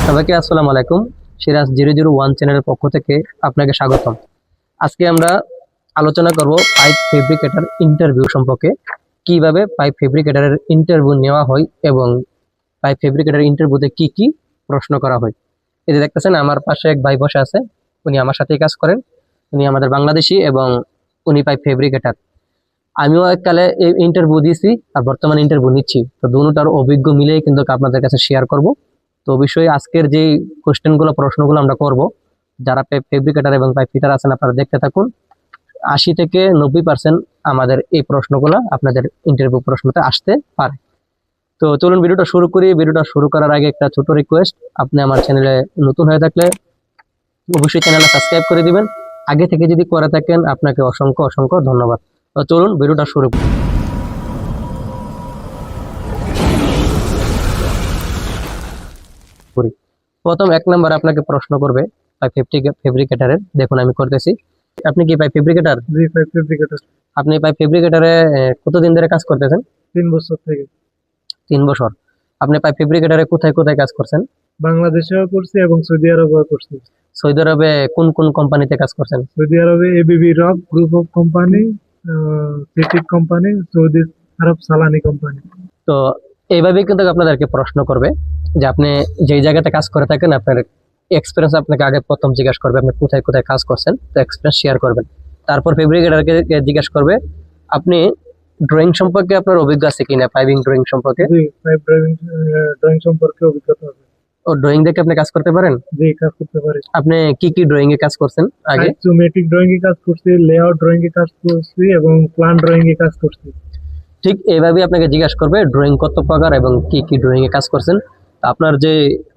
সবাইকে আসসালামু আলাইকুম। সিরাজ 001 চ্যানেলের পক্ষ থেকে আপনাকে স্বাগতম। আজকে আমরা আলোচনা করব পাইপ ফেব্রিকেটর ইন্টারভিউ সম্পর্কে, কিভাবে পাইপ ফেব্রিকেটরের ইন্টারভিউ নেওয়া হয় এবং পাইপ ফেব্রিকেটর ইন্টারভিউতে কি কি প্রশ্ন করা হয়। এই যে দেখতেছেন আমার পাশে এক ভাই বসে আছে, উনি আমার সাথেই কাজ করেন। উনি আমাদের বাংলাদেশি এবং উনি পাইপ ফেব্রিকেটর। আমিও এককালে ইন্টারভিউ দিয়েছি আর বর্তমানে ইন্টারভিউ নিচ্ছি, তো দুটোটার অভিজ্ঞ মিলেই কিন্তু আপনাদের কাছে শেয়ার করব। তো অবশ্যই আজকের যে কোশ্চেনগুলো প্রশ্নগুলো আমরা করব, যারা ফেব্রিকেটর এবং পাইপ ফিটার আছেন আপনারা দেখতে থাকুন। 80 থেকে 90% আমাদের এই প্রশ্নগুলো আপনাদের ইন্টারভিউ প্রশ্নতে আসতে পারে। তো চলুন ভিডিওটা শুরু করি। ভিডিওটা শুরু করার আগে একটা ছোট রিকোয়েস্ট, আপনি আমার চ্যানেলে নতুন হয়ে থাকলে অবশ্যই চ্যানেলটা সাবস্ক্রাইব করে দিবেন। আগে থেকে যদি করে থাকেন আপনাকে অসংখ্য অসংখ্য ধন্যবাদ। তো চলুন ভিডিওটা শুরু করি। প্রথম 1 নম্বরে আপনাকে প্রশ্ন করবে পাইপ ফেব্রিকেটরের। দেখুন আমি করতেছি। আপনি কি পাইপ ফেব্রিকেটর? জি, পাইপ ফেব্রিকেটর। আপনি পাইপ ফেব্রিকেটরে কতদিন ধরে কাজ করতেছেন? 3 বছর থেকে। 3 বছর। আপনি পাইপ ফেব্রিকেটরে কোথায় কোথায় কাজ করছেন? বাংলাদেশেও করছি এবং সৌদি আরবেও করছি। সৌদি আরবে কোন কোন কোম্পানিতে কাজ করছেন? সৌদি আরবে ABB rock group of company, সিটিক কোম্পানি, সৌদি আরব সালানি কোম্পানি। তো এইভাবেই কিন্তু আপনাদেরকে প্রশ্ন করবে যে আপনি যেই জায়গাতে কাজ করে থাকেন আপনার এক্সপিরিয়েন্স আপনাকে আগে প্রথম জিজ্ঞাসা করবে আপনি কোথায় কোথায় কাজ করছেন, তো এক্সপিরিয়েন্স শেয়ার করবেন। তারপর ফেব্রিকেটরকে জিজ্ঞাসা করবে আপনি ড্রয়িং সম্পর্কে আপনার অভিজ্ঞ আছে কিনা, পাইপিং ড্রয়িং সম্পর্কে। জি, পাইপ ড্রয়িং সম্পর্কে অভিজ্ঞতা আছে। ও ড্রয়িং দেখে আপনি কাজ করতে পারেন? জি, কাজ করতে পারি। আপনি কি কি ড্রয়িং এ কাজ করছেন আগে? আইসোমেট্রিক ড্রয়িং এ কাজ করছি, লেআউট ড্রয়িং এ কাজ করছি এবং প্ল্যান ড্রয়িং এ কাজ করছি। ঠিক এইভাবে আপনাকে জিজ্ঞাসা করবে ড্রয়িং কত প্রকার এবং কি কি ড্রয়িং এ কাজ করছেন। আপনার যে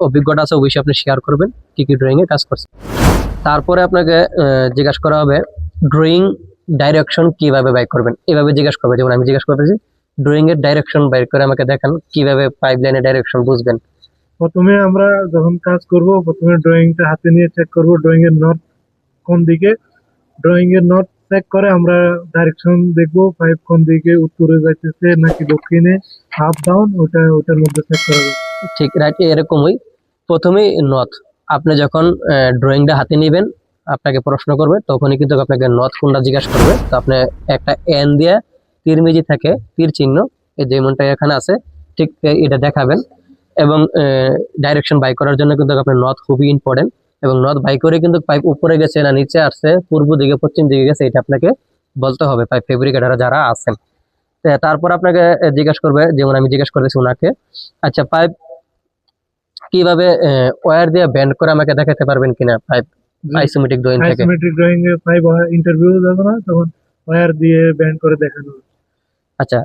অভিজ্ঞতা আছে অবশ্যই আপনি শেয়ার করবেন কি কি ড্রয়িং এ কাজ করছেন। তারপরে আপনাকে জিজ্ঞাসা করা হবে ড্রয়িং ডাইরেকশন কিভাবে বাইর করবেন, এভাবে জিজ্ঞাসা করবে। যেমন আমি জিজ্ঞাসা করতেছি ড্রয়িং এর ডাইরেকশন বাইর করে আমাকে দেখান কিভাবে পাইপ লাইনের ডাইরেকশন বুঝবেন। প্রথমে আমরা যখন কাজ করব প্রথমে ড্রয়িংটা হাতে নিয়ে চেক করব ড্রয়িং এর নট কোন দিকে। ড্রয়িং এর নট চেক করে আমরা ডাইরেকশন দেখবো পাইপ কোন দিকে, উত্তরে যাইতেছে নাকি দক্ষিণে, আপ ডাউন, ওটার মধ্যে চেক করা যাবে। ঠিক রাইট, এরকমই। প্রথমেই নথ, আপনি যখন ড্রয়িংটা হাতে নেবেন আপনাকে প্রশ্ন করবে তখনই কিন্তু আপনাকে নথ কোনটা জিজ্ঞাসা করবে। তো আপনি একটা এন দিয়ে তীর মেজি থাকে, তীর চিহ্ন এই যেমনটা এখানে আছে ঠিক এটা দেখাবেন। এবং ডাইরেকশন বাই করার জন্য কিন্তু আপনার নথ খুবই ইম্পর্টেন্ট। এবং নথ বাই করে কিন্তু পাইপ উপরে গেছে না নিচে আসছে, পূর্ব দিকে পশ্চিম দিকে গেছে, এটা আপনাকে বলতে হবে পাইপ ফেব্রিকেটর যারা আছেন। তারপর আপনাকে জিজ্ঞাসা করবে, যেমন আমি জিজ্ঞাসা করেছি ওনাকে, আচ্ছা পাইপ কিভাবে ওয়্যার দিয়ে ব্যান্ড করে আমাকে দেখাতে পারবেন কিনা পাইপ আইসোমেট্রিক ড্রয়িং থেকে। আইসোমেট্রিক ড্রয়িং এ পাইপ ইন্টারভিউ দেবো না তখন ওয়্যার দিয়ে ব্যান্ড করে দেখানো হবে। আচ্ছা,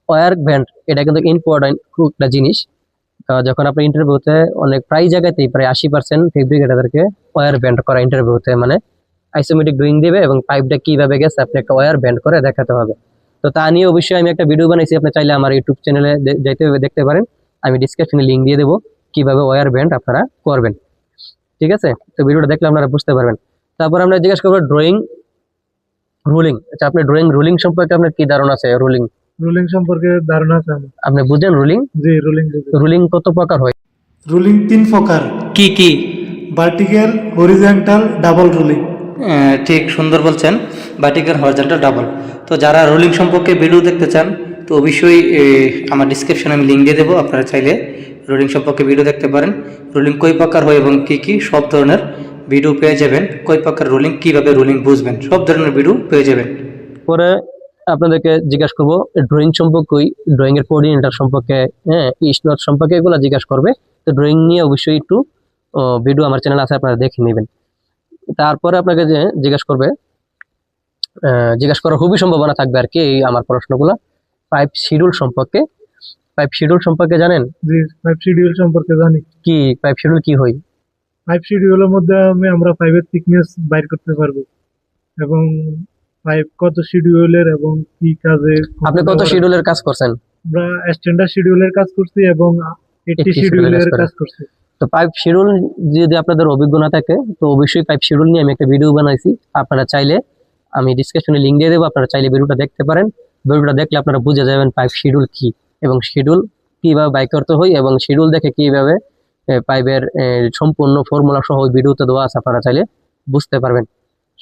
ওয়্যার ব্যান্ড এটা কিন্তু ইম্পর্টেন্ট খুব একটা জিনিস। যখন আপনি ইন্টারভিউতে অনেক প্রায় জায়গাতেই প্রায় 80% ফেব্রিকেটরদেরকে ওয়্যার ব্যান্ড করা ইন্টারভিউতে, মানে আইসোমেট্রিক ড্রয়িং দিবে এবং পাইপটা কিভাবে গেছে আপনি একটা ওয়্যার ব্যান্ড করে দেখাতে হবে। তো তা নিয়ে অবশ্যই আমি একটা ভিডিও বানাইছি, আপনি চাইলে আমার ইউটিউব চ্যানেলে যাইতে দেখতে পারেন। আমি ডিসক্রিপশনে লিঙ্ক দিয়ে দেবো কিভাবে ওয়্যার ব্যান্ড আপনারা করবেন। ঠিক আছে, তো ভিডিওটা দেখলে আপনারা বুঝতে পারবেন। তারপর আমরা জিজ্ঞাসা করবো ড্রয়িং রুলিং। আচ্ছা, আপনি ড্রয়িং রুলিং সম্পর্কে আপনার কি ধারণা আছে? রুলিং সম্পর্কে ধারণা আছে আমার। আপনি বুঝেন রুলিং? জি, রুলিং। রুলিং কত প্রকার হয়? রুলিং 3 প্রকার। কি কি? Vertical, horizontal, double ruling. ঠিক সুন্দর বলছেন, ভার্টিক্যাল, হরিজন্টাল, ডাবল। তো যারা রোলিং সম্পর্কে ভিডিও দেখতে চান তো অবশ্যই আমার ডিসক্রিপশনে আমি লিঙ্ক দিয়ে দেবো, আপনারা চাইলে রোলিং সম্পর্কে ভিডিও দেখতে পারেন। রোলিং কই প্রকার হয় এবং কি কি সব ধরনের ভিডিও পেয়ে যাবেন। কই প্রকার রোলিং, কীভাবে রোলিং বুঝবেন, সব ধরনের ভিডিও পেয়ে যাবেন। পরে আপনাদেরকে জিজ্ঞাসা করবো ড্রয়িং সম্পর্কে, ড্রয়িং এর কোঅর্ডিনেটর সম্পর্কে, ইস্ট নর্থ সম্পর্কে, এগুলো জিজ্ঞাসা করবে। তো ড্রয়িং নিয়ে অবশ্যই একটু ভিডিও আমার চ্যানেল আছে, আপনারা দেখে নেবেন। তারপরে আপনাকে যে জিজ্ঞাসা করবে, জিজ্ঞাসা করার খুবই সম্ভাবনা থাকবে আর কি এই আমার প্রশ্নগুলো পাইপ শিডিউল সম্পর্কে। পাইপ শিডিউল সম্পর্কে জানেন? জি, পাইপ শিডিউল সম্পর্কে জানি। কি পাইপ শিডিউল কি হয়? পাইপ শিডিউলের মধ্যে আমরা পাইপের থিকনেস বাইর করতে পারবো এবং পাইপ কত শিডিউলের এবং কি কাজে। আপনি কত শিডিউলের কাজ করছেন? আমরা স্ট্যান্ডার্ড শিডিউলের কাজ করছি এবং 80 শিডিউলের কাজ করছি। তো পাইপ শিডিউল যদি আপনাদের অভিজ্ঞতা থাকে তো অবশ্যই পাইপ শিডিউল নিয়ে আমি একটা ভিডিও বানাইছি, আপনারা চাইলে আমি ডিসক্রিপশনে লিঙ্ক দিয়ে দেবো, আপনারা চাইলে ভিডিওটা দেখতে পারেন। ভিডিওটা দেখলে আপনারা বুঝে যাবেন পাইপ শিডিউল কি এবং শিডিউল কিভাবে বাই করতে হয় এবং শিডিউল দেখে কিভাবে পাইপের সম্পূর্ণ ফর্মুলা সহ ওই ভিডিওতে দেওয়া আছে, আপনারা চাইলে বুঝতে পারবেন।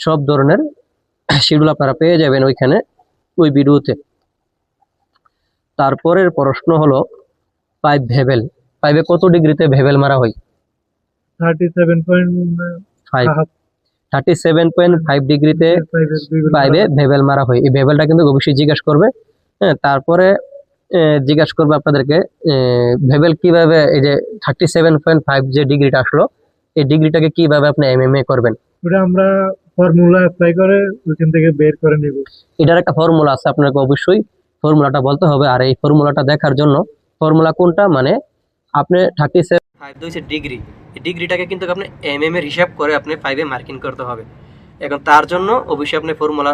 সব ধরনের শিডিউল আপনারা পেয়ে যাবেন ওইখানে ওই ভিডিওতে। তারপরের প্রশ্ন হলো পাইপ ভেবেল, পাইপে কত ডিগ্রিতে ভেবেল মারা হয়? 37.5 37.5 ডিগ্রিতে পাইপে ভেবেল মারা হয়। এই ভেবেলটা কিন্তু অবশ্যই জিজ্ঞাসা করবে। হ্যাঁ, তারপরে জিজ্ঞাসা করবে আপনাদেরকে ভেবেল কিভাবে, এই যে 37.5 যে ডিগ্রিটা আসলো, এই ডিগ্রিটাকে কিভাবে আপনি এমএমএ করবেন। ওটা আমরা ফর্মুলা অ্যাপ্লাই করে ওইখান থেকে বের করে নেব। এটার একটা ফর্মুলা আছে, আপনাকে অবশ্যই ফর্মুলাটা বলতে হবে। আর এই ফর্মুলাটা দেখার জন্য, ফর্মুলা কোনটা মানে আপনি 37 ডিগ্রি, এই ডিগ্রিটাকে কিন্তু আপনি এমএম এর হিসাব করে আপনি পাইপে মার্কিং করতে হবে। এখন তার জন্য অবশ্যই আপনি ফর্মুলা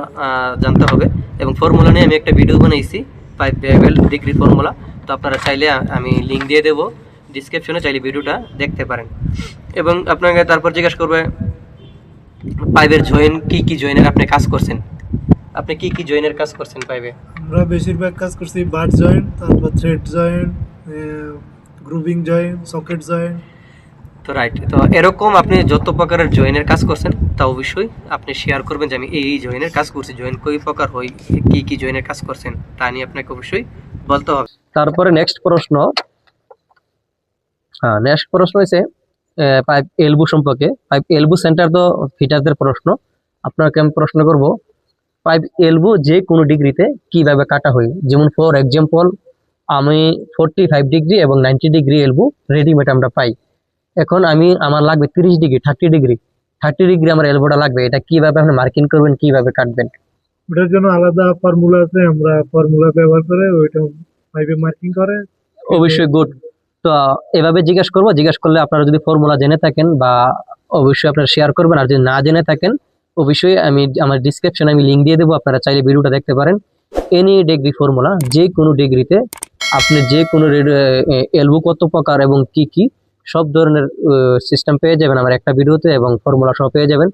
জানতে হবে, এবং ফর্মুলা নিয়ে আমি একটা ভিডিও বানাইছি, পাইপ ভেবেল ডিগ্রি ফর্মুলা। তো আপনারা চাইলে আমি লিঙ্ক দিয়ে দেবো ডিসক্রিপশনে, চাইলে ভিডিওটা দেখতে পারেন। এবং আপনাকে তারপর জিজ্ঞাসা করবে পাইপের জয়েন কি কি জয়েনের আপনি কাজ করছেন, আপনি কি কি জয়েনের কাজ করছেন পাইপে। আমরা বেশিরভাগ কাজ করছি বাট জয়েন্ট, তারপর thread joint, grooving joint, socket joint. তো রাইট, তো এরকম আপনি যত প্রকারের জয়েনের কাজ করছেন তা অবশ্যই আপনি শেয়ার করবেন যে আমি এই জয়েনের কাজ করছি, জয়েন কই প্রকার হয়, কি কি জয়েনের কাজ করছেন তা নিয়ে আপনাকে অবশ্যই বলতে হবে। তারপরে নেক্সট প্রশ্ন হয়েছে পাইপ এলবো সম্পর্কে। পাইপ এলবো সেন্টার তো ফিটারদের প্রশ্ন, আপনাকে আমি প্রশ্ন করব পাইপ এলবো যে কোনো ডিগ্রিতে কিভাবে কাটা হয়। যেমন ফর এক্সাম্পল আমি 45 ডিগ্রি এবং 90 ডিগ্রি এলবো রেডিমেড আমরা পাই। এখন আমার লাগবে 30 ডিগ্রি, 30 ডিগ্রি আমার এলবোটা লাগবে, এটা কিভাবে আপনি মার্কিং করবেন, কিভাবে কাটবেন? ওটার জন্য আলাদা ফর্মুলা আছে, আমরা ফর্মুলা ব্যবহার করে ওইটা পাইপে মার্কিং করে। অবশ্যই গুড। তো এভাবে জিজ্ঞাসা করলে আপনারা যদি ফর্মুলা জেনে থাকেন বা অবশ্যই আপনারা শেয়ার করবেন, আর যদি না জেনে থাকেন অবশ্যই আমি আমার ডিসক্রিপশনে আমি লিঙ্ক দিয়ে দেবো, আপনারা চাইলে ভিডিওটা দেখতে পারেন। এনি ডিগ্রি ফর্মুলা, যে কোনো ডিগ্রিতে আপনি যে কোনো এলবো কত প্রকার এবং কি কি সব ধরনের সিস্টেম পেয়ে যাবেন আমার একটা ভিডিওতে, এবং ফর্মুলা সহ পেয়ে যাবেন।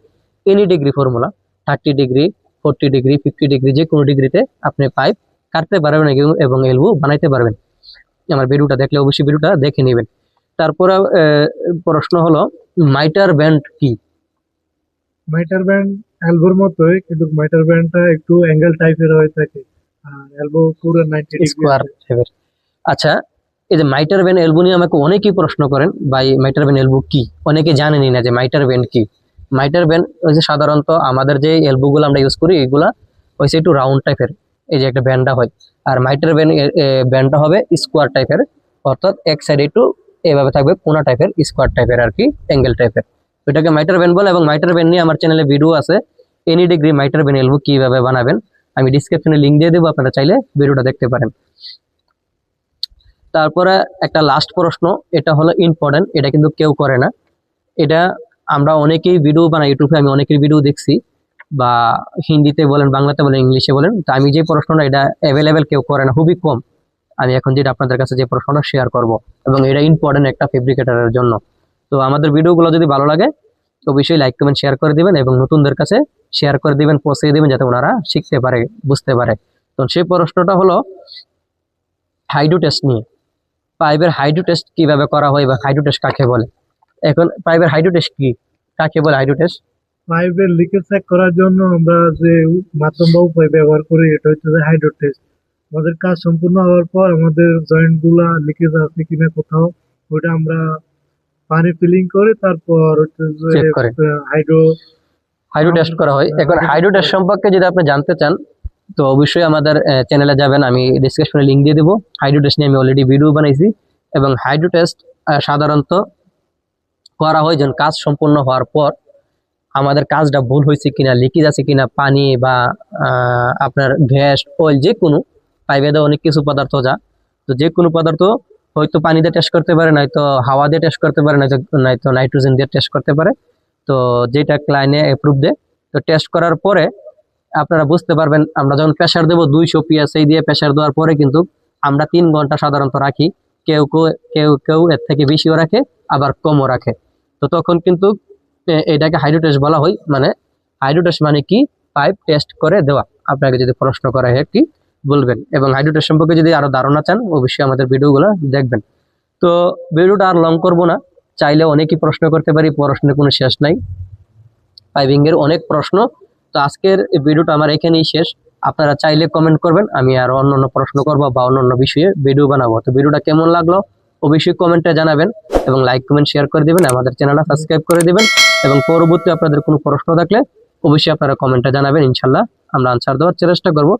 Any degree formula 30 degree, 40 degree, 50 degree, যে কোনো ডিগ্রিতে আপনি পাইপ কাটতে পারবেন এবং এলবো বানাইতে পারবেন। আমার ভিডিওটা দেখলে অবশ্যই ভিডিওটা দেখে নেবেন। তারপরে প্রশ্ন হলো মাইটার ব্যান্ড কি? মাইটার ব্যান্ড এলবোর মতোই, কিন্তু মাইটার ব্যান্ডটা একটু অ্যাঙ্গেল টাইপের হয়ে থাকে, আর এলবো পুরো 90 ডিগ্রি স্কোয়ার টাইপের। আচ্ছা, এই যে মাইটার ব্যান্ড এলবো নিয়ে আমাকে অনেকেই প্রশ্ন করেন, ভাই মাইটার ব্যান্ড এলবো কি, অনেকে জানেনই না যে মাইটার ব্যান্ড কি। মাইটার ব্যান্ড ওই যে সাধারণত আমাদের যে এলবোগুলো আমরা ইউজ করি এগুলা হচ্ছে একটু রাউন্ড টাইপের, এই যে একটা ব্যান্ডটা হয়। আর মাইটার ব্যান্ডটা হবে স্কোয়ার টাইপের, অর্থাৎ এক সাইডে একটু এভাবে থাকবে, কোনা টাইপের, স্কোয়ার টাইপের আর কি, অ্যাঙ্গেল টাইপের। ওইটাকে মাইটার ব্যান্ড বলে। এবং মাইটার ব্যান্ড নিয়ে আমার চ্যানেলে ভিডিও আছে, any degree mightier band elbow কিভাবে বানাবেন, আমি ডিসক্রিপশনে লিঙ্ক দিয়ে দেবো, আপনারা চাইলে ভিডিওটা দেখতে পারেন। তারপরে একটা লাস্ট প্রশ্ন, এটা হলো ইম্পর্টেন্ট, এটা কিন্তু কেউ করে না। এটা আমরা অনেকেই ভিডিও বানাই ইউটিউবে, আমি অনেকের ভিডিও দেখছি, বা হিন্দিতে বলেন, বাংলাতে বলেন, ইংলিশে বলেন। তো আমি যে প্রশ্নটা, এটা অ্যাভেলেবেল কেউ করে না, খুবই কম। আমি এখন যেটা আপনাদের কাছে যে প্রশ্নটা শেয়ার করব, এবং এটা ইম্পর্টেন্ট একটা ফেব্রিকেটরের জন্য। তো আমাদের ভিডিওগুলো যদি ভালো লাগে অবশ্যই লাইক কমেন্ট শেয়ার করে দিবেন, এবং নতুনদের কাছে শেয়ার করে দিবেন, পৌঁছে দিবেন, যাতে ওনারা শিখতে পারে, বুঝতে পারে। তো সেই প্রশ্নটা হলো হাইড্রো টেস্ট নিয়ে। পাইপের হাইড্রো টেস্ট কিভাবে করা হয়, বা হাইড্রো টেস্ট কাকে বলে? এখন পাইপের হাইড্রো টেস্ট কি, কাকে বলে হাইড্রো টেস্ট? পাইপের লিকেজ চেক করার জন্য আমরা যে মাধ্যম বা উপায় ব্যবহার করি এটা হচ্ছে যে হাইড্রো টেস্ট। আমাদের কাজ সম্পূর্ণ হওয়ার পর আমাদের জয়েন্ট গুলা লিকেজ আছে কিনা কোথাও, ওটা আমরা পানি ফিলিং করে তারপর হচ্ছে যে চেক করে হাইড্রো টেস্ট করা হয়। এখন হাইড্রো টেস্ট সম্পর্কে যদি আপনি জানতে চান তো অবশ্যই আমাদের চ্যানেলে যাবেন, আমি ডিসক্রিপশনে লিঙ্ক দিয়ে দেবো। হাইড্রো টেস্ট নিয়ে আমি অলরেডি ভিডিও বানাইছি। এবং হাইড্রো টেস্ট সাধারণত করা হয় যখন কাজ সম্পূর্ণ হওয়ার পর আমাদের কাজটা ভুল হয়েছে কিনা, লিকেজ আছে কিনা, পানি বা আপনার গ্যাস, অয়েল, যে কোনো পাইপে দেওয়া অনেক কিছু পদার্থ তো যে কোনো পদার্থ হয়তো পানি দিয়ে টেস্ট করতে পারে, নয়তো হাওয়া দিয়ে টেস্ট করতে পারে, নয়তো নাইট্রোজেন দিয়ে টেস্ট করতে পারে। তো যেটা ক্লায়েন্টে অ্যাপ্রুভ দেয়, তো টেস্ট করার পরে আপনারা বুঝতে পারবেন। আমরা যখন প্রেসার দেবো 200 PSI দিয়ে প্রেসার দেওয়ার পরে কিন্তু আমরা 3 ঘন্টা সাধারণত রাখি, কেউ কেউ এর থেকে বেশিও রাখে, আবার কমও রাখে। তো তখন কিন্তু এটাকে হাইড্রো টেস্ট বলা হয়। মানে হাইড্রো টেস্ট মানে কি, পাইপ টেস্ট করে দেওয়া। আপনাকে যদি প্রশ্ন করা হয় কি বলবেন, এবং হাইড্রো টেস্ট সম্পর্কে যদি আরো ধারণা চান অবশ্যই আমাদের ভিডিওগুলো দেখবেন। তো ভিডিওটা আর লং করব না, চাইলে অনেকই প্রশ্ন করতে পারি, প্রশ্নের কোনো শেষ নাই, পাইপিং এর অনেক প্রশ্ন। তো আজকের এই ভিডিওটা আমার এখানেই শেষ। আপনারা চাইলে কমেন্ট করবেন, আমি আর অন্যান্য প্রশ্ন করবো বা অন্যান্য বিষয়ে ভিডিও বানাবো। তো ভিডিওটা কেমন লাগলো অবশ্যই কমেন্টে জানাবেন এবং লাইক কমেন্ট শেয়ার করে দিবেন, আমাদের চ্যানেলটা সাবস্ক্রাইব করে দিবেন এবং পরবর্তী আপনাদের কোনো প্রশ্ন থাকলে অবশ্যই আপনারা কমেন্টে জানাবেন, ইনশাল্লাহ আমরা আনসার দেওয়ার চেষ্টা করব।